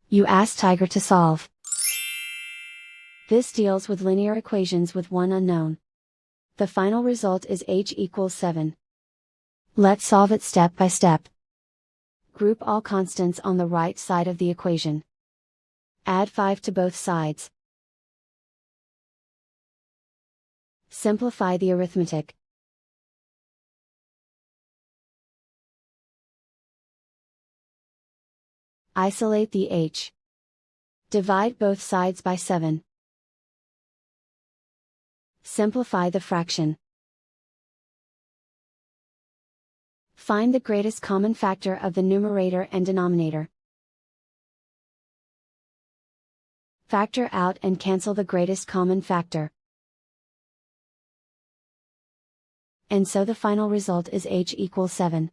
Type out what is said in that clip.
You ask Tiger to solve. This deals with linear equations with one unknown. The final result is h equals 7. Let's solve it step by step. Group all constants on the right side of the equation. Add 5 to both sides. Simplify the arithmetic. Isolate the h. Divide both sides by 7. Simplify the fraction. Find the greatest common factor of the numerator and denominator. Factor out and cancel the greatest common factor. And so the final result is h equals 7.